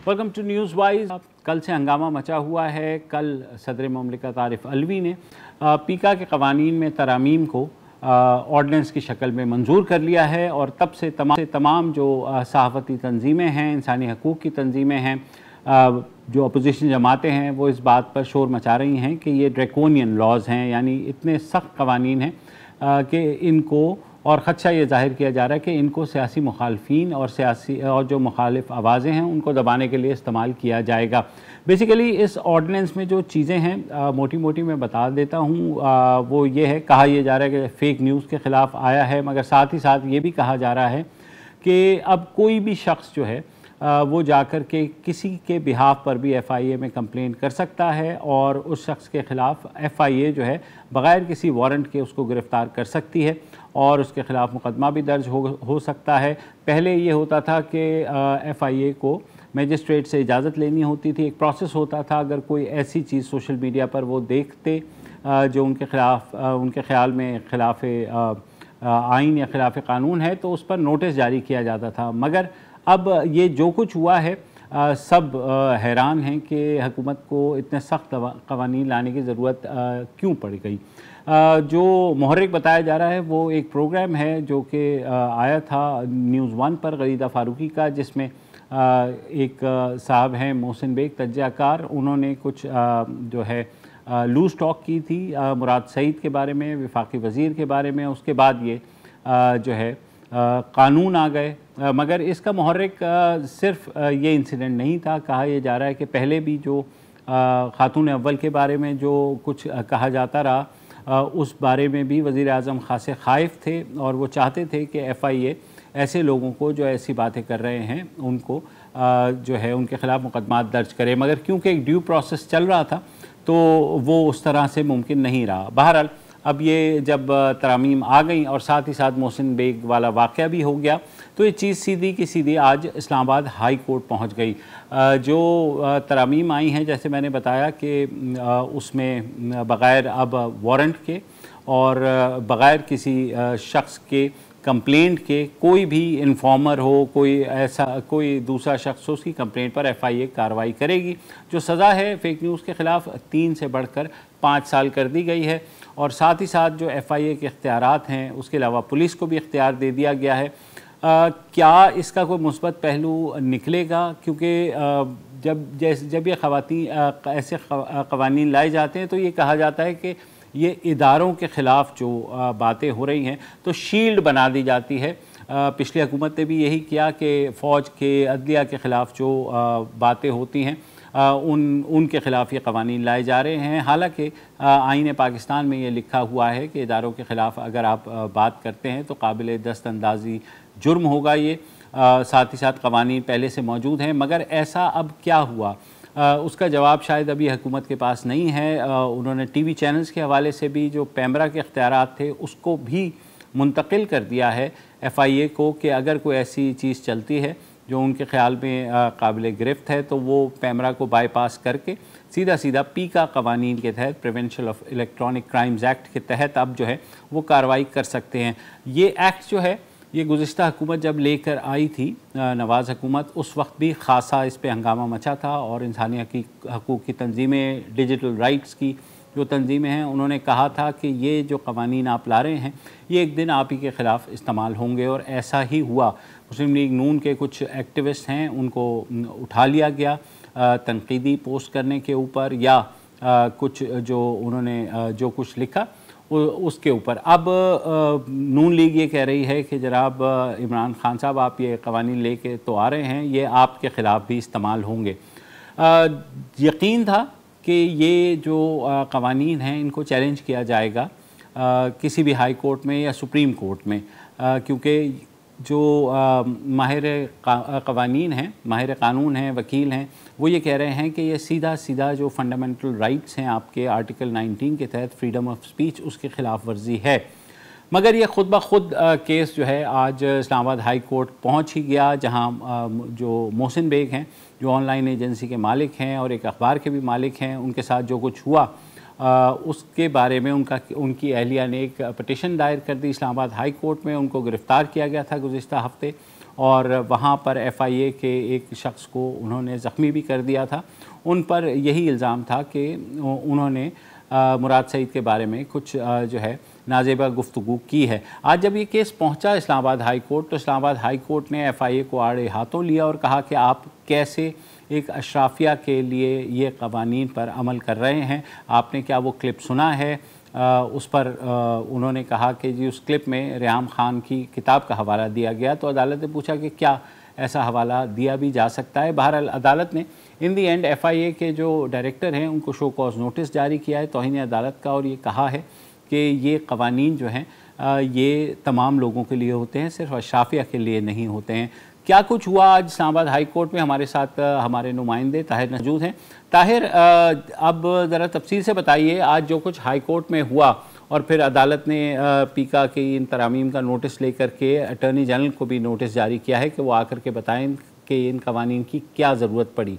Welcome to news wise. कल से हंगामा मचा हुआ है। कल सदर मुमलिकत आरिफ अलवी ने पीका के कवानीन में तरामीम को ऑर्डिनेंस की शक्ल में मंजूर कर लिया है और तब से तमाम जो सहाफ़ती तंजीमें हैं, इंसानी हकूक़ की तंजीमें हैं, जो अपोजिशन जमातें हैं, वो इस बात पर शोर मचा रही हैं कि ये ड्रैकोनियन लॉज़ हैं, यानी इतने सख्त कवानीन हैं कि इनको, और ख़दशा ये जाहिर किया जा रहा है कि इनको सियासी मुखालफीन और जो मुखालिफ आवाज़ें हैं उनको दबाने के लिए इस्तेमाल किया जाएगा। बेसिकली इस ऑर्डिनेंस में जो चीज़ें हैं मोटी मोटी मैं बता देता हूँ। वो ये है, कहा यह जा रहा है कि फ़ेक न्यूज़ के ख़िलाफ़ आया है, मगर साथ ही साथ ये भी कहा जा रहा है कि अब कोई भी शख्स जो है वो जाकर के किसी के बिहाफ पर भी FIA में कंप्लेन कर सकता है और उस शख्स के ख़िलाफ़ FIA जो है बग़ैर किसी वारंट के उसको गिरफ़्तार कर सकती है और उसके ख़िलाफ़ मुकदमा भी दर्ज हो सकता है। पहले ये होता था कि FIA को मजिस्ट्रेट से इजाज़त लेनी होती थी, एक प्रोसेस होता था। अगर कोई ऐसी चीज़ सोशल मीडिया पर वो देखते जो उनके ख़िलाफ़, उनके ख़्याल में ख़िलाफ़ आइन या ख़िलाफ़ क़ानून है, तो उस पर नोटिस जारी किया जाता था। मगर अब ये जो कुछ हुआ है, सब हैरान हैं कि हुकूमत को इतने सख्त कवानीन लाने की ज़रूरत क्यों पड़ गई। जो मुहर्रिक बताया जा रहा है वो एक प्रोग्राम है जो कि आया था न्यूज़ 1 पर गरीदा फ़ारूकी का, जिसमें एक साहब हैं मोहसिन बेग तज्ज़ियाकार, उन्होंने कुछ जो है लूज़ टॉक की थी मुराद सईद के बारे में, वफाकी वज़ीर के बारे में। उसके बाद ये जो है कानून आ गए। मगर इसका मुहर्रिक सिर्फ ये इंसिडेंट नहीं था। कहा यह जा रहा है कि पहले भी जो खातून अव्वल के बारे में जो कुछ कहा जाता रहा, उस बारे में भी वज़ीर आज़म खासे खाइफ थे और वो चाहते थे कि FIA ऐसे लोगों को जो ऐसी बातें कर रहे हैं उनको जो है उनके ख़िलाफ़ मुकदमात दर्ज करे। मगर क्योंकि एक ड्यू प्रोसेस चल रहा था तो वो उस तरह से मुमकिन नहीं रहा। बहरहाल अब ये जब तरामीम आ गई और साथ ही साथ मोहसिन बेग वाला वाक़या भी हो गया, तो ये चीज़ सीधी की सीधी आज इस्लामाबाद हाई कोर्ट पहुंच गई। जो तरामीम आई हैं, जैसे मैंने बताया कि उसमें बग़ैर अब वारंट के और बग़ैर किसी शख्स के कंप्लेंट के कोई भी इन्फॉर्मर हो, कोई दूसरा शख्स हो, उसकी कंप्लेंट पर FIA कार्रवाई करेगी। जो सज़ा है फ़ेक न्यूज़ के ख़िलाफ़ 3 से बढ़कर 5 साल कर दी गई है और साथ ही साथ जो FIA के इख्तियारात हैं उसके अलावा पुलिस को भी इख्तियार दे दिया गया है। क्या इसका कोई मुस्बत पहलू निकलेगा? क्योंकि जब ये ख़वातीन ऐसे क़वानीन लाए जाते हैं तो ये कहा जाता है कि ये इदारों के ख़िलाफ़ जो बातें हो रही हैं तो शील्ड बना दी जाती है। पिछली हुकूमत ने भी यही किया कि फ़ौज के, अदलिया के ख़िलाफ़ जो बातें होती हैं उनके ख़िलाफ़ ये क़वानीन लाए जा रहे हैं। हालांकि आईन पाकिस्तान में ये लिखा हुआ है कि इदारों के ख़िलाफ़ अगर आप बात करते हैं तो काबिल दस्तअंदाज़ी जुर्म होगा ये। साथ ही साथ क़वानीन पहले से मौजूद हैं, मगर ऐसा अब क्या हुआ उसका जवाब शायद अभी हुकूमत के पास नहीं है। उन्होंने TV चैनल्स के हवाले से भी जो पैमरा के इख्तियारात थे उसको भी मुंतकिल कर दिया है FIA को कि अगर कोई ऐसी चीज़ चलती है जो उनके ख़्याल में काबिल गिरफ्त है तो वो पैमरा को बाईपास करके सीधा पीका कवानीन के तहत, prevention of electronic crimes act के तहत अब जो है वो कार्रवाई कर सकते हैं। ये एक्ट जो है ये गुज़िश्ता हुकूमत जब लेकर आई थी नवाज़ हुकूमत, उस वक्त भी ख़ासा इस पर हंगामा मचा था और इंसानी हकूक़ की तंजीमें, डिजिटल राइट्स की जो तंजीमें हैं, उन्होंने कहा था कि ये जो क़वानीन आप ला रहे हैं ये एक दिन आप ही के ख़िलाफ़ इस्तेमाल होंगे और ऐसा ही हुआ। मुस्लिम लीग नून के कुछ एक्टिविस्ट हैं उनको उठा लिया गया तनकीदी पोस्ट करने के ऊपर या कुछ जो उन्होंने जो कुछ लिखा उसके ऊपर। अब नून लीग ये कह रही है कि जनाब इमरान खान साहब, आप ये क़वानीन लेके तो आ रहे हैं, ये आपके ख़िलाफ़ भी इस्तेमाल होंगे। यकीन था कि ये जो क़वानीन हैं इनको चैलेंज किया जाएगा किसी भी हाई कोर्ट में या सुप्रीम कोर्ट में, क्योंकि जो माहिर क़वानीन हैं, माहिर क़ानून हैं, वकील हैं, वो ये कह रहे हैं कि ये सीधा जो फंडामेंटल राइट्स हैं आपके आर्टिकल 19 के तहत फ्रीडम ऑफ स्पीच, उसके ख़िलाफ़ वर्जी है। मगर ये ख़ुद ब खुद केस जो है आज इस्लामाबाद हाई कोर्ट पहुँच ही गया, जहाँ जो मोहसिन बेग हैं जो ऑनलाइन एजेंसी के मालिक हैं और एक अखबार के भी मालिक हैं, उनके साथ जो कुछ हुआ उसके बारे में उनकी अहलिया ने एक पटिशन दायर कर दी इस्लामाबाद हाई कोर्ट में। उनको गिरफ़्तार किया गया था गुज़िश्ता हफ़्ते और वहाँ पर FIA के एक शख्स को उन्होंने ज़ख्मी भी कर दिया था। उन पर यही इल्ज़ाम था कि उन्होंने मुराद सईद के बारे में कुछ जो है नाजेबा गुफ्तगू की है। आज जब ये केस पहुंचा इस्लामाबाद हाई कोर्ट, तो इस्लामाबाद हाई कोर्ट ने FIA को आड़े हाथों लिया और कहा कि आप कैसे एक अशराफिया के लिए ये कवानीन पर अमल कर रहे हैं। आपने क्या वो क्लिप सुना है? उस पर उन्होंने कहा कि जी उस क्लिप में रेहाम खान की किताब का हवाला दिया गया। तो अदालत ने पूछा कि क्या ऐसा हवाला दिया भी जा सकता है। बहरहाल अदालत ने इन दी एंड FIA के जो डायरेक्टर हैं उनको शो कॉज नोटिस जारी किया है तौहीन अदालत का, और ये कहा है कि ये कवानीन जो हैं ये तमाम लोगों के लिए होते हैं, सिर्फ अशराफिया के लिए नहीं होते हैं। क्या कुछ हुआ आज इस्लामाबाद हाई कोर्ट में? हमारे साथ हमारे नुमाइंदे ताहिर मौजूद हैं। ताहिर, अब ज़रा तफसील से बताइए आज जो कुछ हाई कोर्ट में हुआ, और फिर अदालत ने पीका की इन तरामीम का नोटिस लेकर के अटॉर्नी जनरल को भी नोटिस जारी किया है कि वो आकर के बताएं कि इन कवानीन की क्या ज़रूरत पड़ी।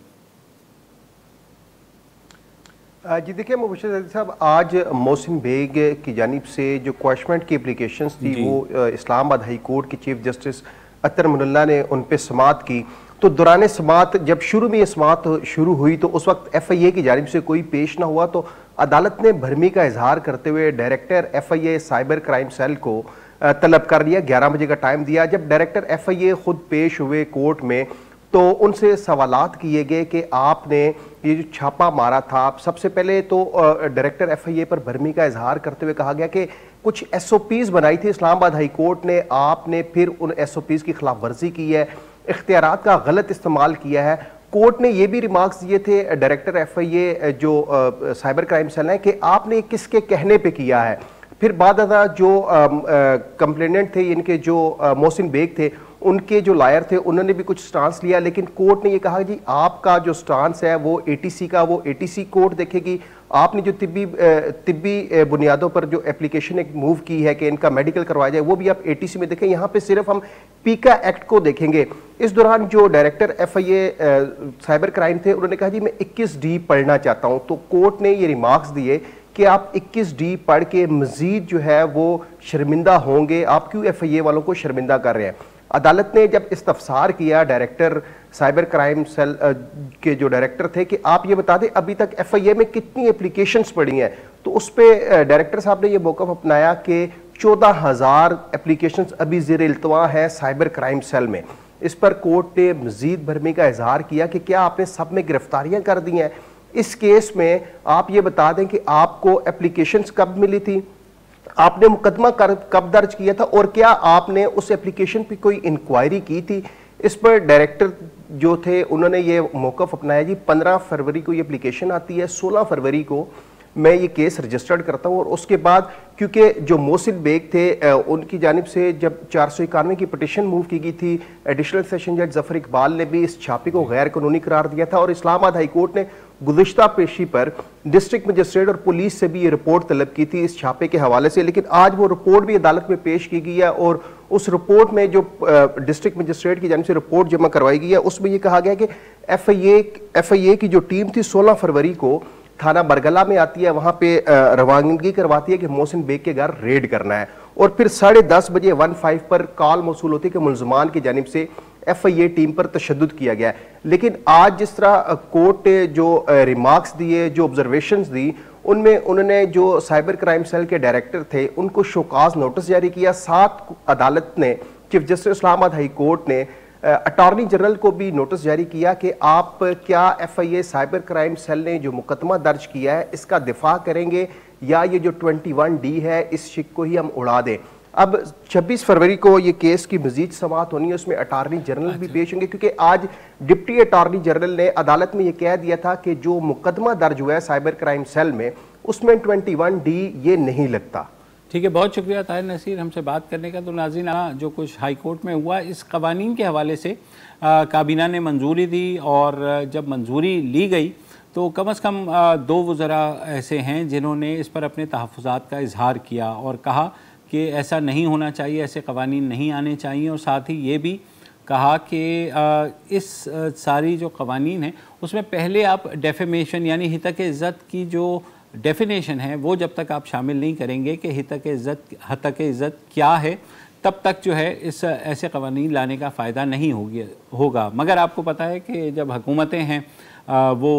जी देखिए मुबश्शिर साहब, आज मोहसिन बेग की जानिब से जो क्वॉशमेंट की एप्लीकेशंस थी वो इस्लामाबाद हाई कोर्ट के चीफ जस्टिस अतर मुनल्ला ने उन पे समाअत की। तो दौरान समाअत जब शुरू में ये समाअत शुरू हुई तो उस वक्त FIA की जानिब से कोई पेश ना हुआ, तो अदालत ने भरमी का इजहार करते हुए director FIA cyber crime cell को तलब कर लिया। 11 बजे का टाइम दिया। जब डायरेक्टर FIA खुद पेश हुए कोर्ट में तो उनसे सवालात किए गए कि आपने ये जो छापा मारा था, आप सबसे पहले तो डायरेक्टर FIA पर भरमी का इजहार करते हुए कहा गया कि कुछ SOPs बनाई थी इस्लामाबाद हाई कोर्ट ने, आपने फिर उन SOPs की खिलाफ वर्जी की है, इख्तियारात का गलत इस्तेमाल किया है। कोर्ट ने ये भी रिमार्क्स दिए थे डायरेक्टर FIA जो साइबर क्राइम सेल है कि आपने किसके कहने पे किया है। फिर बाद जो कंप्लेनेंट थे, इनके जो मोहसिन बेग थे, उनके जो लायर थे उन्होंने भी कुछ स्टांस लिया, लेकिन कोर्ट ने ये कहा जी आपका जो स्टांस है वो ATC का, वो ATC कोर्ट देखेगी। आपने जो तिब्बी बुनियादों पर जो एप्लीकेशन एक मूव की है कि इनका मेडिकल करवाया जाए, वो भी आप ATC में देखें। यहाँ पे सिर्फ हम पीका एक्ट को देखेंगे। इस दौरान जो डायरेक्टर FIA साइबर क्राइम थे उन्होंने कहा जी मैं 21D पढ़ना चाहता हूँ। तो कोर्ट ने ये रिमार्क्स दिए कि आप 21D पढ़ के मजीद जो है वो शर्मिंदा होंगे, आप क्यों FIA वालों को शर्मिंदा कर रहे हैं। अदालत ने जब इस्तफसार किया डायरेक्टर साइबर क्राइम सेल के जो डायरेक्टर थे कि आप ये बता दें अभी तक FIA में कितनी एप्लीकेशंस पड़ी हैं, तो उस पर डायरेक्टर साहब ने ये मौक़िफ़ अपनाया कि 14,000 एप्लीकेशंस अभी ज़ेर इल्तवा है साइबर क्राइम सेल में। इस पर कोर्ट ने मजीद भरमी का इजहार किया कि क्या आपने सब में गिरफ्तारियां कर दी हैं। इस केस में आप ये बता दें कि आपको एप्लीकेशंस कब मिली थी, आपने मुकदमा कब दर्ज किया था, और क्या आपने उस एप्लीकेशन पे कोई इंक्वायरी की थी। इस पर डायरेक्टर जो थे उन्होंने ये मौक़िफ़ अपनाया जी 15 फरवरी को ये एप्लीकेशन आती है, 16 फरवरी को मैं ये केस रजिस्टर्ड करता हूँ। और उसके बाद क्योंकि जो मोहसिन बेग थे उनकी जानिब से जब 491 की पटिशन मूव की गई थी, एडिशनल सेशन जज जफर इकबाल ने भी इस छापे को गैर कानूनी करार दिया था, और इस्लामाबाद हाई कोर्ट ने गुज़िश्ता पेशी पर डिस्ट्रिक्ट मजिस्ट्रेट और पुलिस से भी ये रिपोर्ट तलब की थी इस छापे के हवाले से। लेकिन आज वो रिपोर्ट भी अदालत में पेश की गई है, और उस रिपोर्ट में जो डिस्ट्रिक्ट मजिस्ट्रेट की जानिब से रिपोर्ट जमा करवाई गई है उसमें ये कहा गया कि FIA की जो टीम थी 16 फरवरी को थाना बरगला में आती है, वहां पे रवानगी करवाती है कि मोहसिन बेग के घर रेड करना है, और फिर 10:30 बजे 15 पर कॉल मौसूल होती है कि मुलजमान की जानिब से FIA टीम पर तशद्दुद किया गया है। लेकिन आज जिस तरह कोर्ट ने जो रिमार्क्स दिए, जो ऑब्जर्वेशंस दी, उनमें उन्होंने जो साइबर क्राइम सेल के डायरेक्टर थे उनको शोकाज नोटिस जारी किया। साथ अदालत ने chief justice Islamabad high court ने अटॉर्नी जनरल को भी नोटिस जारी किया कि आप क्या FIA साइबर क्राइम सेल ने जो मुकदमा दर्ज किया है इसका दिफा करेंगे, या ये जो 21D है इस शिक को ही हम उड़ा दें। अब 26 फरवरी को ये केस की मजीद समाअत होनी है, उसमें अटॉर्नी जनरल भी पेश होंगे, क्योंकि आज डिप्टी अटॉर्नी जनरल ने अदालत में ये कह दिया था कि जो मुकदमा दर्ज हुआ है साइबर क्राइम सेल में उसमें 21D ये नहीं लगता। ठीक है, बहुत शुक्रिया ताहिर नसीर हमसे बात करने का। तो नाज़रीन, जो कुछ हाई कोर्ट में हुआ इस कवानीन के हवाले से काबीना ने मंजूरी दी, और जब मंजूरी ली गई तो कम से कम 2 वज़रा ऐसे हैं जिन्होंने इस पर अपने तहफ़्फ़ुज़ात का इजहार किया और कहा कि ऐसा नहीं होना चाहिए, ऐसे कवानीन नहीं आने चाहिए, और साथ ही ये भी कहा कि इस सारी जो कवानीन हैं उसमें पहले आप डेफेमेशन यानी हितक इज़्ज़त की जो डेफिनेशन है वो जब तक आप शामिल नहीं करेंगे कि हतक इज़्ज़त क्या है, तब तक जो है इस ऐसे कवानीन लाने का फ़ायदा नहीं होगा। मगर आपको पता है कि जब हुकूमतें हैं वो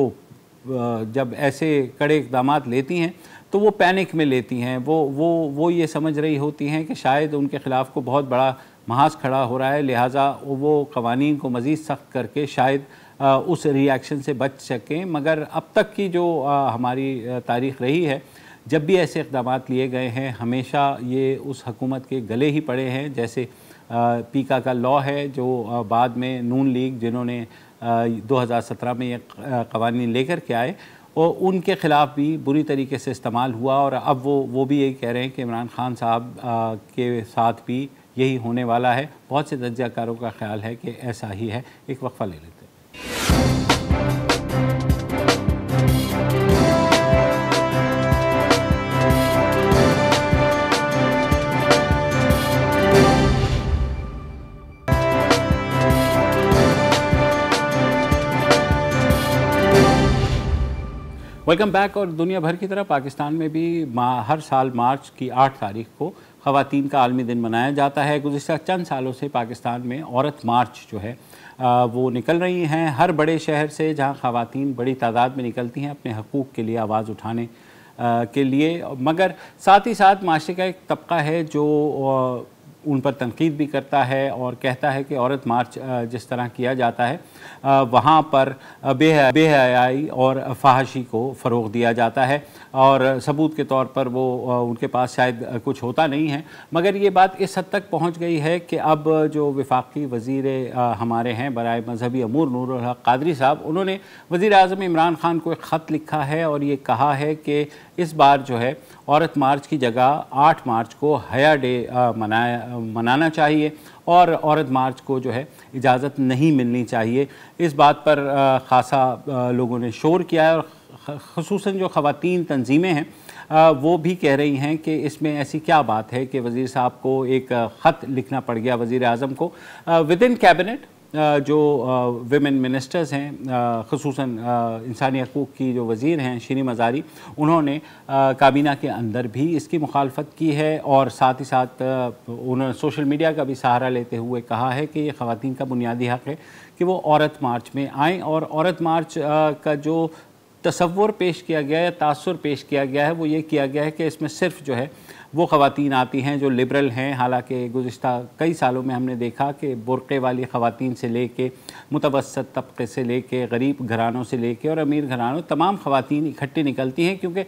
जब ऐसे कड़े इक़दाम लेती हैं तो वो पैनिक में लेती हैं, वो ये समझ रही होती हैं कि शायद उनके ख़िलाफ़ को बहुत बड़ा महाज खड़ा हो रहा है, लिहाजा वो कवानीन को मज़ीद सख्त करके शायद उस रिएक्शन से बच सकें। मगर अब तक की जो हमारी तारीख़ रही है, जब भी ऐसे इक़दाम लिए गए हैं हमेशा ये उस हुकूमत के गले ही पड़े हैं। जैसे पीका का लॉ है जो बाद में नून लीग जिन्होंने 2017 में ये कवानीन लेकर के आए और उनके ख़िलाफ़ भी बुरी तरीके से इस्तेमाल हुआ, और अब वो भी यही कह रहे हैं कि इमरान खान साहब के साथ भी यही होने वाला है। बहुत से तज्ज़ियाकारों का ख्याल है कि ऐसा ही है। एक वक्फ़ा ले लेते हैं। Welcome back. और दुनिया भर की तरह पाकिस्तान में भी हर साल मार्च की 8 तारीख को ख़वातीन का आलमी दिन मनाया जाता है। गुज़िश्ता चंद सालों से पाकिस्तान में औरत मार्च जो है वो निकल रही हैं हर बड़े शहर से, जहां ख़वातीन बड़ी तादाद में निकलती हैं अपने हकूक़ के लिए आवाज़ उठाने के लिए। मगर साथ ही साथ माशरे का एक तबका है जो उन पर तनकीद भी करता है और कहता है कि औरत मार्च जिस तरह किया जाता है वहाँ पर बेहयाई और फहाशी को फ़रोग़ दिया जाता है, और सबूत के तौर पर वो उनके पास शायद कुछ होता नहीं है। मगर ये बात इस हद तक पहुँच गई है कि अब जो वफाकी वज़ीर हमारे हैं बराए मजहबी अमूर नूरुल हक़ क़ादरी साहब, उन्होंने वज़ीर आज़म इमरान खान को एक ख़त लिखा है और ये कहा है कि इस बार जो है औरत मार्च की जगह 8 मार्च को हया डे मनाना चाहिए और औरत मार्च को जो है इजाज़त नहीं मिलनी चाहिए। इस बात पर ख़ासा लोगों ने शोर किया है, और ख़ुसूसन जो ख़वातीन तंजीमें हैं वो भी कह रही हैं कि इसमें ऐसी क्या बात है कि वज़ीर साहब को एक ख़त लिखना पड़ गया वज़ीर आज़म को। विद इन कैबिनेट जो विमेन मिनिस्टर्स हैं, ख़ुसूसन इंसानी हकूक़ की जो वज़ीर हैं शीरी मज़ारी, उन्होंने काबीना के अंदर भी इसकी मुखालफत की है, और साथ ही साथ उन्होंने सोशल मीडिया का भी सहारा लेते हुए कहा है कि ये ख़वातीन का बुनियादी हक़ है कि वो औरत मार्च में आएँ। और औरत मार्च का जो तसव्वुर पेश किया गया है, तासुर पेश किया गया है, वो ये किया गया है कि इसमें सिर्फ़ जो है वो ख़वातीन आती हैं जो लिबरल हैं। हालांकि गुज़िश्ता कई सालों में हमने देखा कि बुर्क़े वाली ख़वातीन से लेके मुतवस्सत तबक़े से लेके गरीब घरानों से लेके और अमीर घरानों तमाम ख़वातीन इकट्ठी निकलती हैं, क्योंकि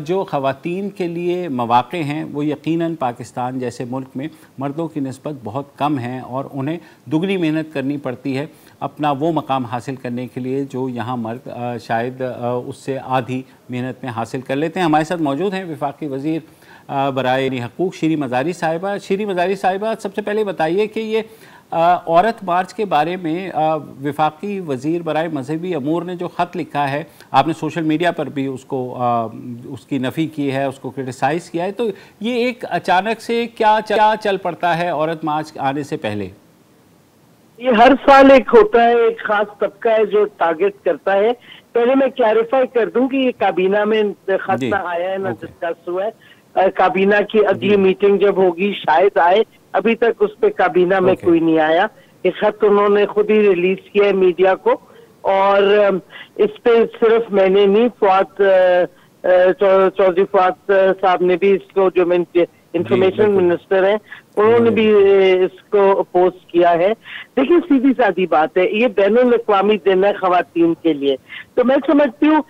जो ख़वातीन के लिए मौक़े हैं वो यकीनन पाकिस्तान जैसे मुल्क में मर्दों की निस्बत बहुत कम हैं, और उन्हें दुगनी मेहनत करनी पड़ती है अपना वो मकाम हासिल करने के लिए जो यहाँ मर्द शायद उससे आधी मेहनत में हासिल कर लेते हैं। हमारे साथ मौजूद हैं वफाकी वज़ीर बराए हकूक़ शीरी मज़ारी साहिबा। शीरी मज़ारी साहिबा, सबसे पहले बताइए कि ये औरत मार्च के बारे में वफाकी वज़ीर बराए मजहबी अमूर ने जो ख़त लिखा है, आपने सोशल मीडिया पर भी उसकी नफ़ी की है, उसको क्रिटिसाइज़ किया है, तो ये एक अचानक से क्या चल पड़ता है औरत मार्च आने से पहले? ये हर साल एक होता है, एक खास तबका है जो टारगेट करता है। पहले मैं क्लैरिफाई कर दूं कि ये काबीना में खत ना आया है, ना डिस्कस हुआ है। काबीना की अगली मीटिंग जब होगी शायद आए, अभी तक उस पे काबीना में कोई नहीं आया। ये खत उन्होंने खुद ही रिलीज किया है मीडिया को, और इस पे सिर्फ मैंने नहीं, चौधरी फवाद साहब ने भी इसको, जो इंफॉर्मेशन मिनिस्टर हैं, उन्होंने भी इसको अपोज किया है। देखिए सीधी सादी बात है, ये बैनुल अक़वामी दिन है खवातीन के लिए, तो मैं समझती हूँ,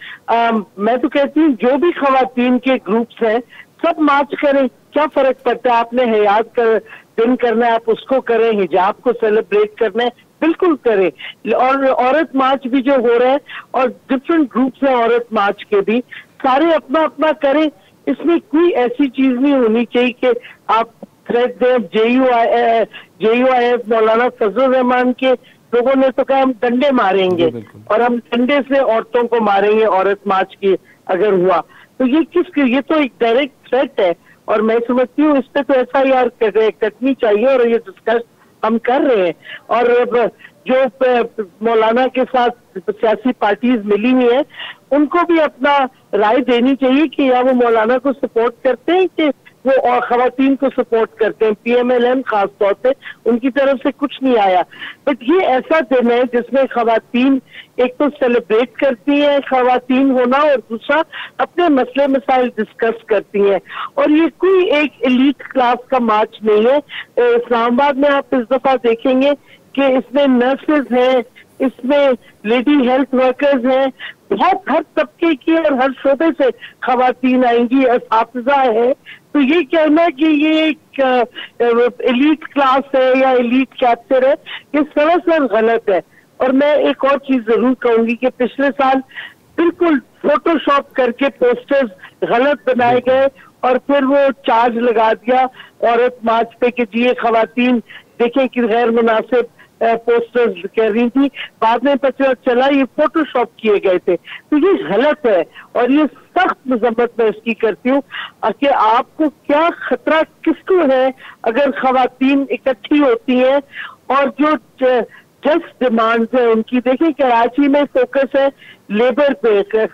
मैं तो कहती हूँ जो भी खवातीन के ग्रुप्स हैं सब मार्च करें, क्या फर्क पड़ता है। आपने हयात कर दिन करना है, आप उसको करें, हिजाब को सेलिब्रेट करना है, बिल्कुल करें। और औरत मार्च भी जो हो रहा है, और डिफरेंट ग्रुप्स हैं औरत मार्च के भी, सारे अपना अपना करें। इसमें कोई ऐसी चीज नहीं होनी चाहिए कि आप थ्रेट दें। JUIF मौलाना फजल रहमान के लोगों ने तो कहा हम डंडे मारेंगे, और हम डंडे से औरतों को मारेंगे औरत मार्च की अगर हुआ तो। ये तो एक डायरेक्ट थ्रेट है, और मैं समझती हूँ इस पे तो FIR कटनी चाहिए, और ये डिस्कस हम कर रहे हैं। और जो मौलाना के साथ सियासी पार्टीज मिली हुई है उनको भी अपना राय देनी चाहिए कि या वो मौलाना को सपोर्ट करते हैं कि वो और खवातीन को सपोर्ट करते हैं, PMLN खास तौर पे उनकी तरफ से कुछ नहीं आया। बट ये ऐसा दिन है जिसमें खवातीन एक तो सेलिब्रेट करती हैं खवातीन होना, और दूसरा अपने मसले मसाइल डिस्कस करती हैं। और ये कोई एक एलीट क्लास का मार्च नहीं है। इस्लामाबाद में आप इस दफा देखेंगे कि इसमें नर्सेज हैं, इसमें लेडी हेल्थ वर्कर्स हैं, बहुत हर तबके की और हर शोबे से खवातीन आएंगी, असातिज़ा है। तो ये कहना कि ये एक एलीट क्लास है या एलीट कैप्चर है, ये सरासर गलत है। और मैं एक और चीज जरूर कहूंगी कि पिछले साल बिल्कुल फोटोशॉप करके पोस्टर्स गलत बनाए गए और फिर वो चार्ज लगा दिया औरत मार्च पे कि जी ये खवातीन देखें कि गैर मुनासिब पोस्टर्स कह रही थी, बाद में पता चला ये फोटोशॉप किए गए थे। तो ये गलत है और ये सख्त मजम्मत मैं इसकी करती हूँ कि आपको क्या खतरा किसको है अगर खवातीन इकट्ठी होती हैं और जो जस्ट डिमांड्स है उनकी। देखिए कराची में फोकस है लेबर पे,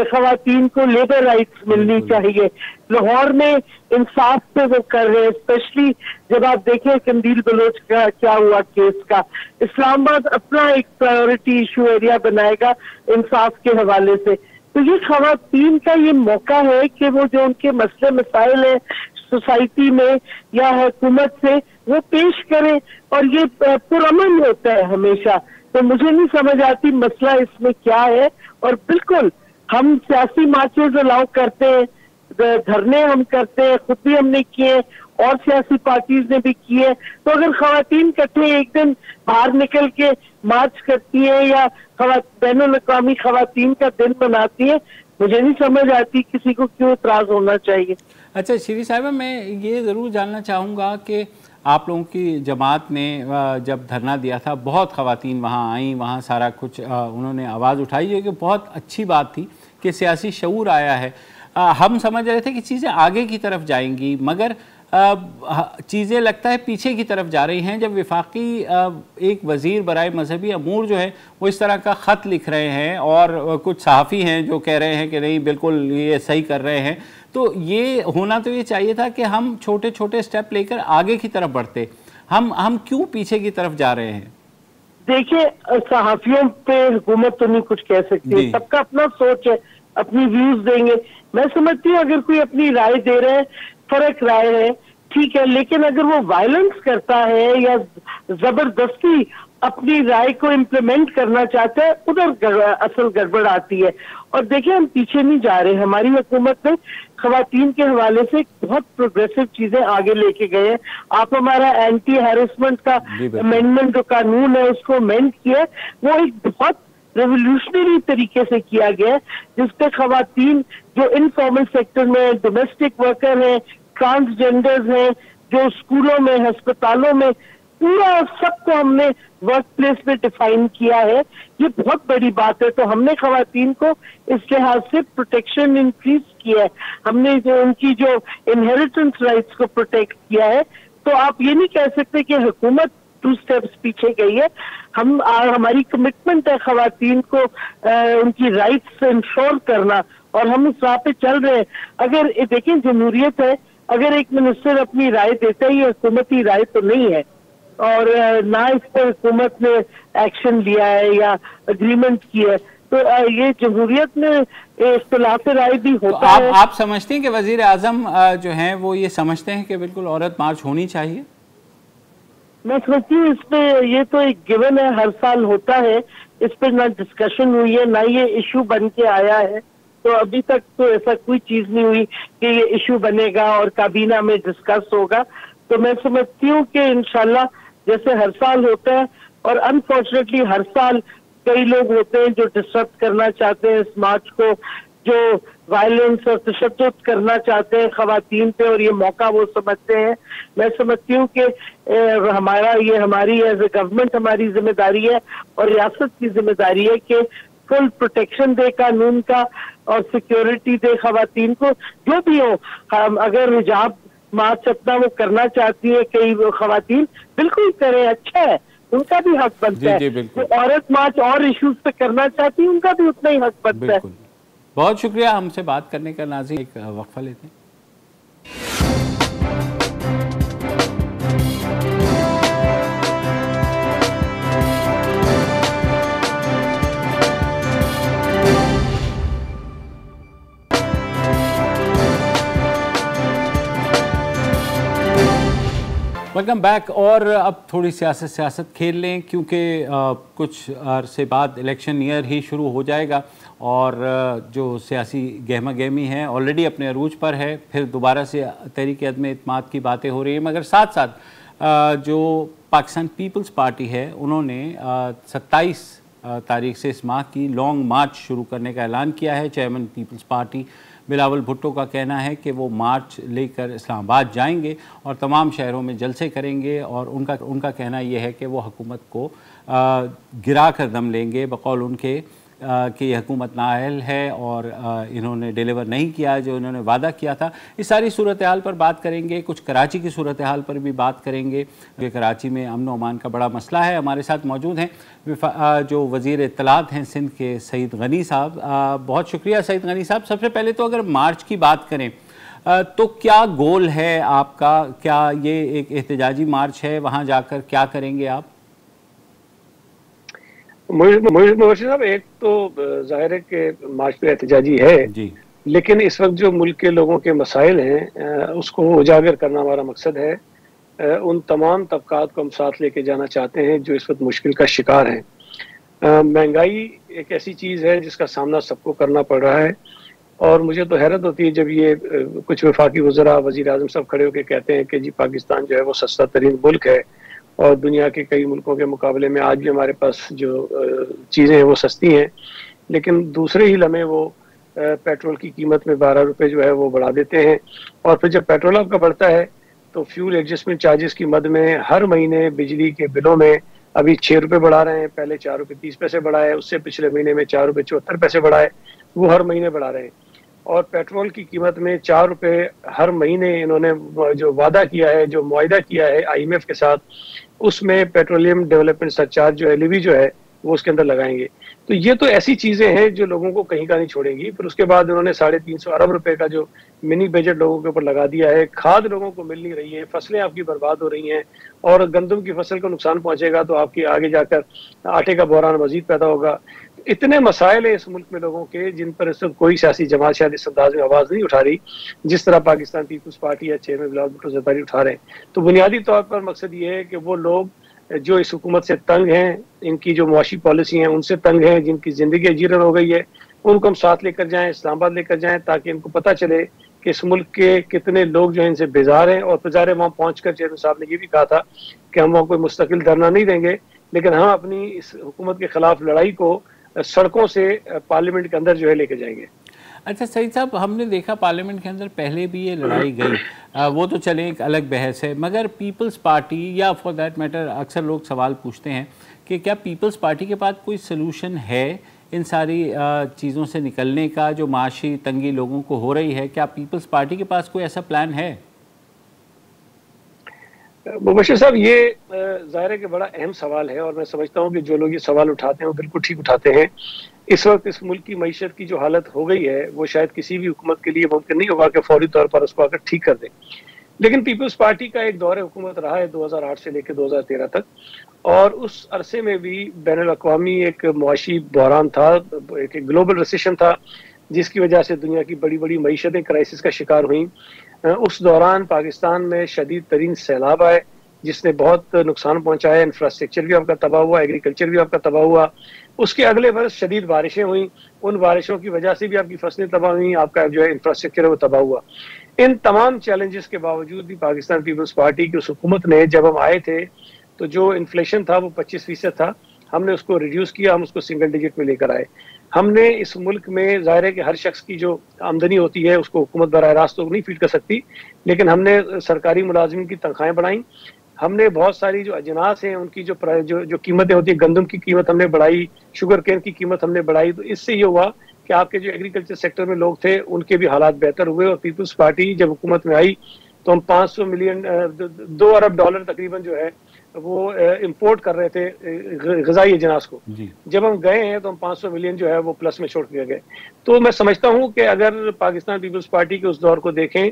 खवातीन को लेबर राइट्स मिलनी चाहिए। लाहौर में इंसाफ पे वो कर रहे हैं, स्पेशली जब आप देखें कंदील बलोच का क्या हुआ केस का। इस्लामाबाद अपना एक प्रायोरिटी इशू एरिया बनाएगा इंसाफ के हवाले से। तो ये खवातीन का ये मौका है कि वो जो उनके मसले मसाइल है सोसाइटी में या हुकूमत से वो पेश करें, और ये पुरअमन होता है हमेशा। तो मुझे नहीं समझ आती मसला इसमें क्या है। और बिल्कुल हम सियासी मार्चेज अलाउ करते हैं, धरने हम करते हैं, खुद भी हमने किए और सियासी पार्टीज ने भी किए। तो अगर खवातीन इकट्ठे एक दिन बाहर निकल के मार्च करती है या बैनुल-अक़वामी खवातीन का दिन मनाती है, मुझे नहीं समझ आती किसी को क्यों इतराज होना चाहिए। अच्छा शीरी साहिबा, मैं ये ज़रूर जानना चाहूँगा कि आप लोगों की जमात ने जब धरना दिया था, बहुत ख़वातीन वहाँ आईं, वहाँ सारा कुछ उन्होंने आवाज़ उठाई, जो कि बहुत अच्छी बात थी कि सियासी शऊर आया है। हम समझ रहे थे कि चीज़ें आगे की तरफ जाएंगी, मगर चीज़ें लगता है पीछे की तरफ जा रही हैं। जब विफाकी एक वज़ीर बराए मजहबी अमूर जो है वो इस तरह का ख़त लिख रहे हैं और कुछ सहाफ़ी हैं जो कह रहे हैं कि नहीं बिल्कुल ये सही कर रहे हैं, तो ये होना तो ये चाहिए था कि हम छोटे छोटे स्टेप लेकर आगे की तरफ बढ़ते। हम क्यों पीछे की तरफ जा रहे हैं? देखिए सहाफ़ियों पे हुकूमत तो नहीं कुछ कह सकती, सबका अपना सोच है, अपनी व्यूज देंगे। मैं समझती हूँ अगर कोई अपनी राय दे रहे हैं, फर्क राय है, ठीक है, लेकिन अगर वो वायलेंस करता है या जबरदस्ती अपनी राय को इम्प्लीमेंट करना चाहता है, उधर असल गड़बड़ आती है। और देखिए हम पीछे नहीं जा रहे, हमारी हुकूमत ने खवातीन के हवाले से बहुत प्रोग्रेसिव चीजें आगे लेके गए हैं। आप हमारा एंटी हैरेसमेंट का अमेंडमेंट जो कानून है उसको अमेंड किया, वो एक बहुत रेवोल्यूशनरी तरीके से किया गया है, जिसपे खवातीन जो इनफॉर्मल सेक्टर में डोमेस्टिक वर्कर हैं, ट्रांसजेंडर्स हैं, जो स्कूलों में अस्पतालों में पूरा सबको हमने वर्क प्लेस में डिफाइन किया है। ये बहुत बड़ी बात है। तो हमने खवातीन को इस लिहाज से प्रोटेक्शन इंक्रीज किया है, हमने जो उनकी जो इनहेरिटेंस राइट्स को प्रोटेक्ट किया है। तो आप ये नहीं कह सकते कि हुकूमत 2 स्टेप्स पीछे गई है। हमारी कमिटमेंट है खवातीन को उनकी राइट्स इंश्योर करना, और हम उस राह पे चल रहे हैं। अगर देखें जमहूरियत है, अगर एक मिनिस्टर अपनी राय देता है, ये हुकूमती राय तो नहीं है, और ना इस पर हुकूमत ने एक्शन लिया है या अग्रीमेंट किया है, तो ये जमहूरियत में इख्तिलाफ राय भी होता है। आप समझते हैं कि वजीर आजम जो हैं वो ये समझते हैं कि बिल्कुल औरत मार्च होनी चाहिए? मैं समझती हूँ इस पे ये तो एक गिवन है, हर साल होता है, इस पर ना डिस्कशन हुई है ना ये इशू बन के आया है। तो अभी तक तो ऐसा कोई चीज नहीं हुई कि ये इशू बनेगा और काबीना में डिस्कस होगा। तो मैं समझती हूँ कि इंशाल्लाह जैसे हर साल होता है, और अनफॉर्चुनेटली हर साल कई लोग होते हैं जो डिस्टर्ब करना चाहते हैं इस मार्च को, जो वायलेंस और तशद्दुद करना चाहते हैं खवातीन पे, और ये मौका वो समझते हैं। मैं समझती हूँ कि हमारी एज ए गवर्नमेंट हमारी जिम्मेदारी है और रियासत की जिम्मेदारी है कि फुल प्रोटेक्शन दे कानून का और सिक्योरिटी दे खवातीन को, जो भी हो। हम अगर हिजाब मार्च अपना वो करना चाहती है कई खवातीन, बिल्कुल करें, अच्छा है, उनका भी हक बनता है। तो औरत मार्च और इश्यूज पे करना चाहती है, उनका भी उतना ही हक बनता है। बहुत शुक्रिया हमसे बात करने का नाज़रीन। एक वक्फा लेते हैं। Welcome back. और अब थोड़ी सियासत खेल लें, क्योंकि कुछ अरसे बाद इलेक्शन ईयर ही शुरू हो जाएगा और जो सियासी गहमा गहमी है ऑलरेडी अपने अरूज पर है, फिर दोबारा से तहरीक अदम इत्माद की बातें हो रही हैं। मगर साथ साथ जो पाकिस्तान पीपल्स पार्टी है उन्होंने 27 तारीख से इस माह की लॉन्ग मार्च शुरू करने का ऐलान किया है। Chairman peoples party Bilawal Bhutto का कहना है कि वो मार्च लेकर इस्लामाबाद जाएंगे और तमाम शहरों में जलसे करेंगे और उनका कहना यह है कि वो हुकूमत को गिरा कर दम लेंगे। बकौल उनके कि यह हुकूमत नाअहल है और इन्होंने डिलीवर नहीं किया जो इन्होंने वादा किया था। इस सारी सूरत हाल पर बात करेंगे, कुछ कराची की सूरत हाल पर भी बात करेंगे कि कराची में अमन व अमान का बड़ा मसला है। हमारे साथ मौजूद हैं जो वज़ीर इत्तलात हैं सिंध के सईद गनी साहब। बहुत शुक्रिया सईद गनी साहब। सबसे पहले तो अगर मार्च की बात करें तो क्या गोल है आपका? क्या ये एक एहतजाजी मार्च है? वहाँ जाकर क्या करेंगे आप? मुबशिर साहब, एक तो जाहिर है कि मार्च पे एहतजाजी है जी, लेकिन इस वक्त जो मुल्क के लोगों के मसाइल हैं उसको उजागर करना हमारा मकसद है। उन तमाम तबकात को हम साथ लेके जाना चाहते हैं जो इस वक्त मुश्किल का शिकार हैं। महंगाई एक ऐसी चीज़ है जिसका सामना सबको करना पड़ रहा है और मुझे तो हैरत होती है जब ये कुछ वफाकी वज़रा वज़ीर आज़म साहब खड़े होकर कहते हैं कि जी पाकिस्तान जो है वो सस्ता तरीन मुल्क है और दुनिया के कई मुल्कों के मुकाबले में आज भी हमारे पास जो चीज़ें हैं वो सस्ती हैं, लेकिन दूसरे ही लम्हे वो पेट्रोल की कीमत में 12 रुपये जो है वो बढ़ा देते हैं। और फिर जब पेट्रोल आपका बढ़ता है तो फ्यूल एडजस्टमेंट चार्जेस की मद में हर महीने बिजली के बिलों में अभी 6 रुपये बढ़ा रहे हैं। पहले 4 रुपये 30 पैसे बढ़ा है, उससे पिछले महीने में 4 रुपये 74 पैसे बढ़ा है, वो हर महीने बढ़ा रहे हैं। और पेट्रोल की कीमत में 4 रुपये हर महीने इन्होंने जो वादा किया है, जो मुआहिदा किया है IMF के साथ, उसमें पेट्रोलियम डेवलपमेंट सरचार्ज जो है, लिवी जो है, वो उसके अंदर लगाएंगे। तो ये तो ऐसी चीजें हैं जो लोगों को कहीं का नहीं छोड़ेंगी। फिर उसके बाद उन्होंने 350 अरब रुपए का जो मिनी बजट लोगों के ऊपर लगा दिया है। खाद लोगों को मिल नहीं रही है, फसलें आपकी बर्बाद हो रही हैं और गंदम की फसल को नुकसान पहुंचेगा तो आपकी आगे जाकर आटे का बहरान मजीद पैदा होगा। इतने मसाइल है इस मुल्क में लोगों के जिन पर इस वक्त कोई सियासी जमात शायद इस अंदाज में आवाज नहीं उठा रही जिस तरह पाकिस्तान पीपल्स पार्टी या चेयरमैन बिलावल भुट्टो ज़रदारी उठा रहे हैं। तो बुनियादी तौर पर मकसद ये है कि वो लोग जो इस हुकूमत से तंग हैं, इनकी जो मुआशी पॉलिसी हैं उनसे तंग हैं, जिनकी जिंदगी अजीरन हो गई है, उनको हम साथ लेकर जाएं, इस्लामाबाद लेकर जाएं, ताकि इनको पता चले कि इस मुल्क के कितने लोग जो है इनसे बेजार हैं। और बेचारे वहाँ पहुंचकर चेयरमैन साहब ने ये भी कहा था कि हम वहाँ कोई मुस्तकिल धरना नहीं देंगे, लेकिन हम अपनी इस हुकूमत के खिलाफ लड़ाई को सड़कों से पार्लियामेंट के अंदर जो है लेके जाएंगे। अच्छा सईद साहब, हमने देखा पार्लियामेंट के अंदर पहले भी ये लड़ाई गई, वो तो चले एक अलग बहस है, मगर पीपल्स पार्टी या फॉर दैट मैटर अक्सर लोग सवाल पूछते हैं कि क्या पीपल्स पार्टी के पास कोई सलूशन है इन सारी चीज़ों से निकलने का, जो माशी तंगी लोगों को हो रही है? क्या पीपल्स पार्टी के पास कोई ऐसा प्लान है? मुबशिर साहब, ये ज़ाहिर है कि बड़ा अहम सवाल है और मैं समझता हूँ कि जो लोग ये सवाल उठाते हैं वो बिल्कुल ठीक उठाते हैं। इस वक्त इस मुल्क की मईशत की जो हालत हो गई है वो शायद किसी भी हुकूमत के लिए मुमकिन नहीं होगा कि फौरी तौर पर उसको आकर ठीक कर दे। लेकिन पीपल्स पार्टी का एक दौर हुकूमत रहा है 2008 से लेकर 2013 तक, और उस अरसे में भी बैनुल अक़वामी एक मुआशी बहरान था, एक ग्लोबल रिसेशन था जिसकी वजह से दुनिया की बड़ी बड़ी मईशतें क्राइसिस का शिकार हुई। उस दौरान पाकिस्तान में शदीद तरीन सैलाब आए जिसने बहुत नुकसान पहुंचाया, इंफ्रास्ट्रक्चर भी आपका तबाह हुआ, एग्रीकल्चर भी आपका तबाह हुआ। उसके अगले वर्ष शदीद बारिशें हुई, उन बारिशों की वजह से भी आपकी फसलें तबाह हुई, आपका जो है इंफ्रास्ट्रक्चर है वो तबाह हुआ। इन तमाम चैलेंजेस के बावजूद भी पाकिस्तान पीपल्स पार्टी की उस हुकूमत ने, जब हम आए थे तो जो इन्फ्लेशन था वो 25% था, हमने उसको रिड्यूस किया, हम उसको सिंगल डिजिट में लेकर आए। हमने इस मुल्क में, जाहिर है कि हर शख्स की जो आमदनी होती है उसको हुकूमत बराह रास्त तो नहीं फीड कर सकती, लेकिन हमने सरकारी मुलाजिमिन की तनख्वाहें बढ़ाई। हमने बहुत सारी जो अजनास हैं उनकी जो कीमतें होती है, गंदम की कीमत हमने बढ़ाई, शुगर केन की कीमत हमने बढ़ाई। तो इससे ये हुआ कि आपके जो एग्रीकल्चर सेक्टर में लोग थे उनके भी हालात बेहतर हुए। और पीपल्स पार्टी जब हुकूमत में आई तो हम 500 मिलियन, 2 अरब डॉलर तकरीबन जो है वो इंपोर्ट कर रहे थे ग़िज़ाई अजनास को। जब हम गए हैं तो हम 500 मिलियन जो है वो प्लस में छोड़ के गए। तो मैं समझता हूँ कि अगर पाकिस्तान पीपल्स पार्टी के उस दौर को देखें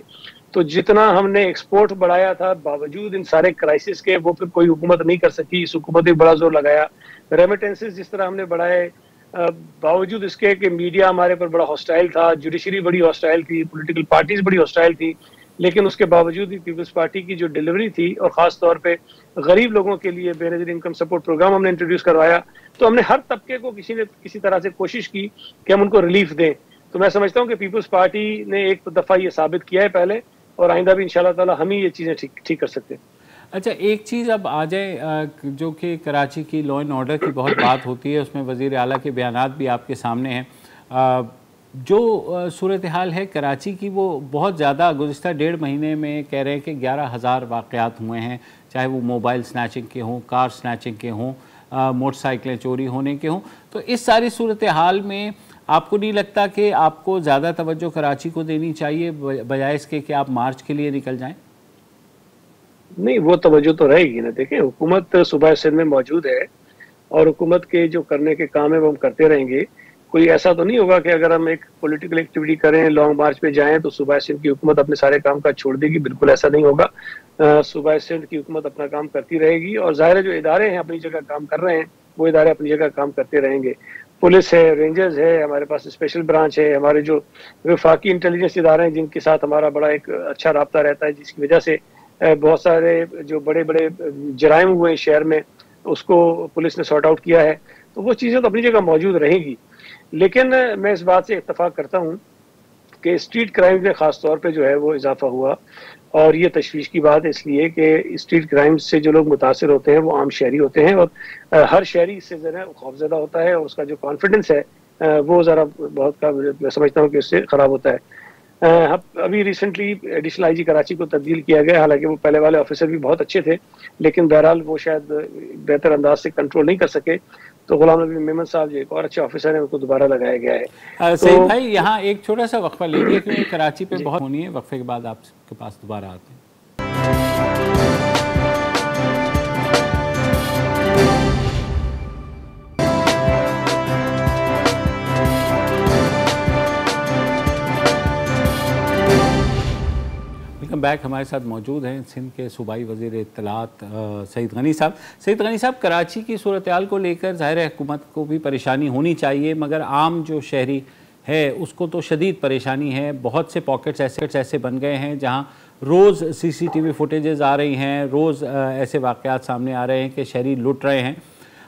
तो जितना हमने एक्सपोर्ट बढ़ाया था बावजूद इन सारे क्राइसिस के, वो फिर कोई हुकूमत नहीं कर सकी। इस हुकूमत ने बड़ा जोर लगाया। रेमिटेंसेस जिस तरह हमने बढ़ाए, बावजूद इसके कि मीडिया हमारे पर बड़ा हॉस्टाइल था, जुडिशरी बड़ी हॉस्टाइल थी, पॉलिटिकल पार्टीज बड़ी हॉस्टाइल थी, लेकिन उसके बावजूद भी पीपल्स पार्टी की जो डिलीवरी थी, और ख़ास तौर पे गरीब लोगों के लिए बेनज़ीर इनकम सपोर्ट प्रोग्राम हमने इंट्रोड्यूस करवाया, तो हमने हर तबके को किसी ने किसी तरह से कोशिश की कि हम उनको रिलीफ दें। तो मैं समझता हूँ कि पीपल्स पार्टी ने एक दफ़ा ये साबित किया है पहले, और आइंदा भी इंशाल्लाह ताला हम ही ये चीज़ें ठीक कर सकते हैं। अच्छा, एक चीज़ अब आ जाए जो कि कराची की लॉ एंड ऑर्डर की बहुत बात होती है, उसमें वज़ीर आला के बयानात भी आपके सामने हैं। जो सूरत हाल है कराची की, वो बहुत ज़्यादा गुज़िस्ता 1.5 महीने में कह रहे हैं कि 11,000 वाक़यात हुए हैं, चाहे वो मोबाइल स्नैचिंग के हों, कार स्नैचिंग के हों, मोटरसाइकिलें चोरी होने के हों। तो इस सारी सूरत हाल में आपको नहीं लगता कि आपको ज़्यादा तवज्जो कराची को देनी चाहिए बजाय इसके कि आप मार्च के लिए निकल जाएं? नहीं, वो तवज्जो तो रहेगी ना। देखिए, हुकूमत सूबा सिंध में मौजूद है और हुकूमत के जो करने के काम है वो हम करते रहेंगे। कोई ऐसा तो नहीं होगा कि अगर हम एक पॉलिटिकल एक्टिविटी करें, लॉन्ग मार्च पे जाएं, तो सूबा सिंध की हुकूमत अपने सारे काम काज छोड़ देगी। बिल्कुल ऐसा नहीं होगा। सूबा सिंध की हुकूमत अपना काम करती रहेगी, और ज़ाहिर है जो इदारे हैं अपनी जगह काम कर रहे हैं, वो इदारे अपनी जगह काम करते रहेंगे। पुलिस है, रेंजर्स है, हमारे पास स्पेशल ब्रांच है, हमारे जो वफाकी इंटेलिजेंस इदारे हैं जिनके साथ हमारा बड़ा एक अच्छा राब्ता रहता है, जिसकी वजह से बहुत सारे जो बड़े बड़े जराइम हुए शहर में उसको पुलिस ने सॉर्ट आउट किया है। तो वो चीज़ें तो अपनी जगह मौजूद रहेंगी। लेकिन मैं इस बात से इत्तफाक करता हूँ कि स्ट्रीट क्राइम में ख़ास तौर पे जो है वो इजाफा हुआ, और ये तशवीश की बात है इसलिए कि स्ट्रीट क्राइम से जो लोग मुतासिर होते हैं वो आम शहरी होते हैं, और हर शहरी इससे ज़रा खौफज़दा होता है, और उसका जो कॉन्फिडेंस है वो ज़रा बहुत का मैं समझता हूँ कि उससे ख़राब होता है। अभी रिसेंटली एडिशनल आईजी कराची को तब्दील किया गया, हालांकि वो पहले वाले ऑफिसर भी बहुत अच्छे थे, लेकिन बहरहाल वो शायद बेहतर अंदाज से कंट्रोल नहीं कर सके, तो गुलाम नबी मेमन साहब जो एक और अच्छे ऑफिसर हैं उनको दोबारा लगाया गया है। सही भाई, यहाँ एक छोटा सा वक्फा लीजिए क्योंकि कराची पे बहुत होनी है। वक्फे के बाद आपके पास दोबारा आते हैं। Welcome back. हमारे साथ मौजूद हैं सिंध के सूबाई वज़ीर इत्तलात सईद गनी साहब। सईद गनी साहब, कराची की सूरत हाल को लेकर ज़ाहिर है हुकूमत को भी परेशानी होनी चाहिए, मगर आम जो शहरी है उसको तो शदीद परेशानी है। बहुत से पॉकेट्स ऐसे बन गए हैं जहां रोज़ CCTV फुटेजेस आ रही हैं, रोज़ ऐसे वाक़यात सामने आ रहे हैं कि शहरी लुट रहे हैं।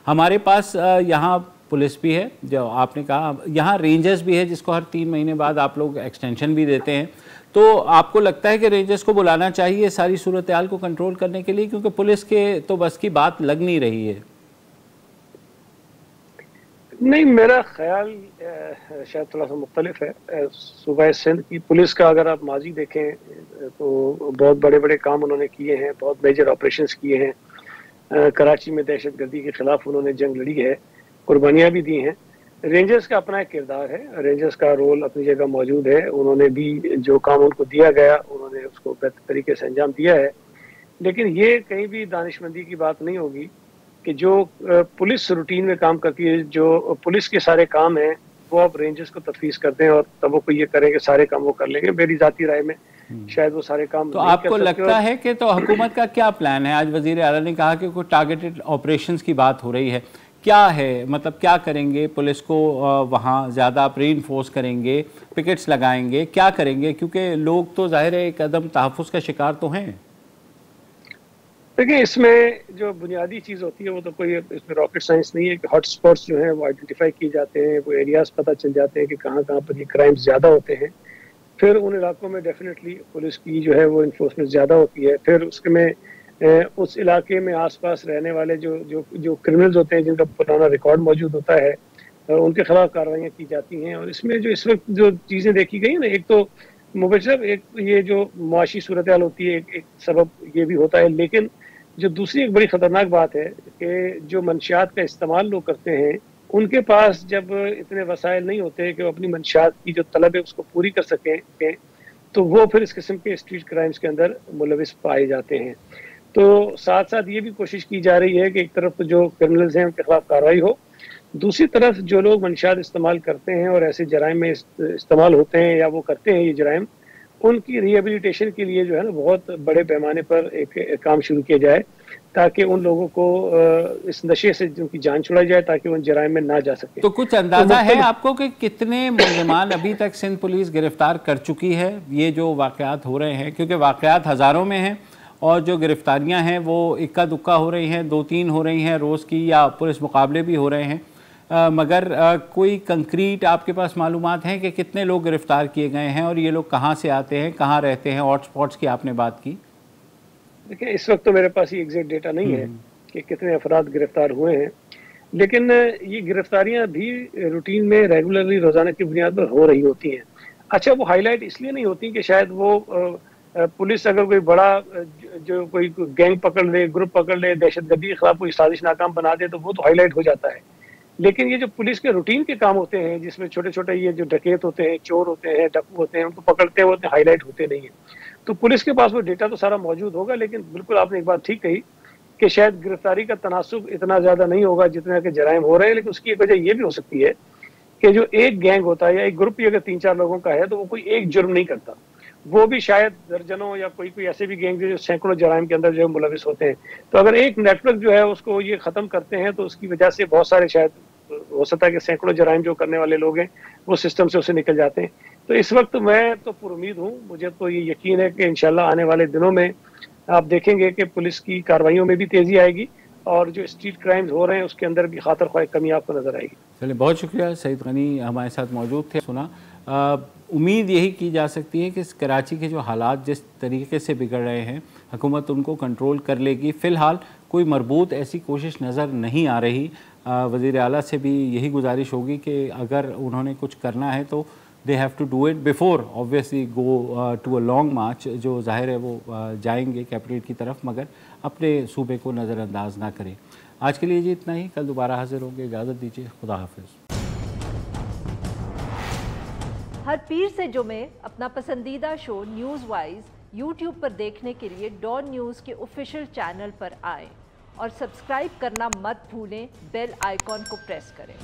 हमारे पास यहाँ पुलिस भी है, जो आपने कहा, यहाँ रेंजर्स भी है जिसको हर 3 महीने बाद आप लोग एक्सटेंशन भी देते हैं। तो आपको लगता है कि रेंजर्स को बुलाना चाहिए सारी सूरत हाल को कंट्रोल करने के लिए, क्योंकि पुलिस के तो बस की बात लग नहीं रही है? नहीं, मेरा ख्याल शायद थोड़ा सा मुख्तलिफ है। सूबा सिंध की पुलिस का अगर आप माजी देखें तो बहुत बड़े बड़े काम उन्होंने किए हैं, बहुत मेजर ऑपरेशंस किए हैं। कराची में दहशतगर्दी के खिलाफ उन्होंने जंग लड़ी है, कुर्बानियाँ भी दी हैं। रेंजर्स का अपना एक किरदार है, रेंजर्स का रोल अपनी जगह मौजूद है। उन्होंने भी जो काम उनको दिया गया उन्होंने उसको बेहतर तरीके से अंजाम दिया है। लेकिन ये कहीं भी दानिशमंदी की बात नहीं होगी कि जो पुलिस रूटीन में काम करती है, जो पुलिस के सारे काम हैं, वो आप रेंजर्स को तफवीज़ करते हैं और तब वो कोई ये करें कि सारे काम वो कर लेंगे। मेरी जाती राय में शायद वो सारे काम तो आपको लगता है कि तो हुकूमत का क्या प्लान है? आज वज़ीर आला ने कहा कि कोई टारगेटेड ऑपरेशंस की बात हो रही है, क्या है, मतलब क्या करेंगे? पुलिस को वहाँ ज़्यादा आप रीइंफोर्स करेंगे, पिकेट्स लगाएंगे, क्या करेंगे? क्योंकि लोग तो ज़ाहिर है एक अदम तहफ़्फ़ुज़ का शिकार तो हैं। देखिए, इसमें जो बुनियादी चीज़ होती है वो तो कोई इसमें रॉकेट साइंस नहीं है कि हॉट स्पॉट्स जो हैं वो आइडेंटिफाई किए जाते हैं, वो एरियाज़ पता चल जाते हैं कि कहाँ कहाँ पर ये क्राइम्स ज़्यादा होते हैं। फिर उन इलाकों में डेफिनेटली पुलिस की जो है वो इन्फोर्समेंट ज़्यादा होती है। फिर उसके में उस इलाके में आसपास रहने वाले जो जो जो क्रिमिनल्स होते हैं जिनका पुराना रिकॉर्ड मौजूद होता है, उनके खिलाफ कार्रवाइयाँ की जाती हैं। और इसमें जो इस वक्त जो चीज़ें देखी गई ना, एक तो मुबशर एक ये जो मुआशी सूरत हाल होती है, एक सबब ये भी होता है। लेकिन जो दूसरी एक बड़ी ख़तरनाक बात है कि जो मंशियात का इस्तेमाल लोग करते हैं, उनके पास जब इतने वसाइल नहीं होते कि वो अपनी मंशियात की जो तलब है उसको पूरी कर सकें, तो वो फिर इस किस्म के स्ट्रीट क्राइम्स के अंदर मुलविस पाए जाते हैं। तो साथ साथ ये भी कोशिश की जा रही है कि एक तरफ तो जो क्रिमिनल्स हैं उनके खिलाफ कार्रवाई हो, दूसरी तरफ जो लोग मंशियात इस्तेमाल करते हैं और ऐसे जराइम में इस्तेमाल होते हैं या वो करते हैं ये जराइम, उनकी रिहेबिलिटेशन के लिए जो है ना बहुत बड़े पैमाने पर एक काम शुरू किया जाए, ताकि उन लोगों को इस नशे से उनकी जान छुड़ाई जाए, ताकि उन जराइम में ना जा सके। तो कुछ अंदाजा है आपको कि कितने मुल्ज़िमान अभी तक सिंध पुलिस गिरफ्तार कर चुकी है? ये जो वाक़यात हो रहे हैं, क्योंकि वाक़यात हज़ारों में हैं और जो गिरफ्तारियां हैं वो इक्का दुक्का हो रही हैं, 2-3 हो रही हैं रोज़ की, या पुलिस मुकाबले भी हो रहे हैं, मगर कोई कंक्रीट आपके पास मालूमात हैं कि कितने लोग गिरफ्तार किए गए हैं और ये लोग कहाँ से आते हैं, कहाँ रहते हैं? हॉटस्पॉट्स की आपने बात की। देखिए, इस वक्त तो मेरे पास ये एग्जैक्ट डेटा नहीं है कि कितने अफराद गिरफ्तार हुए हैं, लेकिन ये गिरफ्तारियां भी रूटीन में रेगुलरली रोजाना की बुनियाद पर हो रही होती हैं। अच्छा, वो हाईलाइट इसलिए नहीं होती कि शायद वो पुलिस अगर कोई बड़ा जो कोई गैंग पकड़ ले, ग्रुप पकड़ ले, दहशतगर्दी के खिलाफ कोई साजिश नाकाम बना दे तो वो तो हाईलाइट हो जाता है, लेकिन ये जो पुलिस के रूटीन के काम होते हैं, जिसमें छोटे छोटे ये जो डकैत होते हैं, चोर होते हैं, डाकू होते हैं, उनको पकड़ते हैं, वो उतने हाईलाइट होते नहीं है। तो पुलिस के पास वो डेटा तो सारा मौजूद होगा, लेकिन बिल्कुल आपने एक बात ठीक कही कि शायद गिरफ्तारी का तनासुब इतना ज्यादा नहीं होगा जितने के जराइम हो रहे हैं। लेकिन उसकी एक वजह ये भी हो सकती है कि जो एक गैंग होता है या एक ग्रुप ही अगर 3-4 लोगों का है तो वो कोई एक जुर्म नहीं करता, वो भी शायद दर्जनों या कोई ऐसे भी गैंग जो सैकड़ों जराइम के अंदर जो है मुलविस होते हैं। तो अगर एक नेटवर्क जो है उसको ये खत्म करते हैं तो उसकी वजह से बहुत सारे शायद हो सकता है कि सैकड़ों जराइम जो करने वाले लोग हैं वो सिस्टम से उसे निकल जाते हैं। तो इस वक्त मैं तो पुरुमीद हूँ, मुझे तो ये यकीन है कि इंशाल्लाह आने वाले दिनों में आप देखेंगे कि पुलिस की कार्रवाइयों में भी तेजी आएगी और जो स्ट्रीट क्राइम्स हो रहे हैं उसके अंदर भी खातर ख्वाह कमी आपको नजर आएगी। चलिए, बहुत शुक्रिया। सईद गनी हमारे साथ मौजूद थे। सुना, उम्मीद यही की जा सकती है कि कराची के जो हालात जिस तरीके से बिगड़ रहे हैं, हुकूमत उनको कंट्रोल कर लेगी। फ़िलहाल कोई मरबूत ऐसी कोशिश नज़र नहीं आ रही। वज़ीर आला से भी यही गुजारिश होगी कि अगर उन्होंने कुछ करना है तो they have to do it before obviously go to a long march, जो जाहिर है वो जाएंगे कैपिटल की तरफ, मगर अपने सूबे को नज़रअंदाज ना करें। आज के लिए जी इतना ही, कल दोबारा हाजिर होंगे। इजाज़त दीजिए, खुदा हाफिज़। हर पीर से जुमे अपना पसंदीदा शो न्यूज़ वाइज यूट्यूब पर देखने के लिए डॉन न्यूज़ के ऑफिशियल चैनल पर आएं और सब्सक्राइब करना मत भूलें, बेल आइकॉन को प्रेस करें।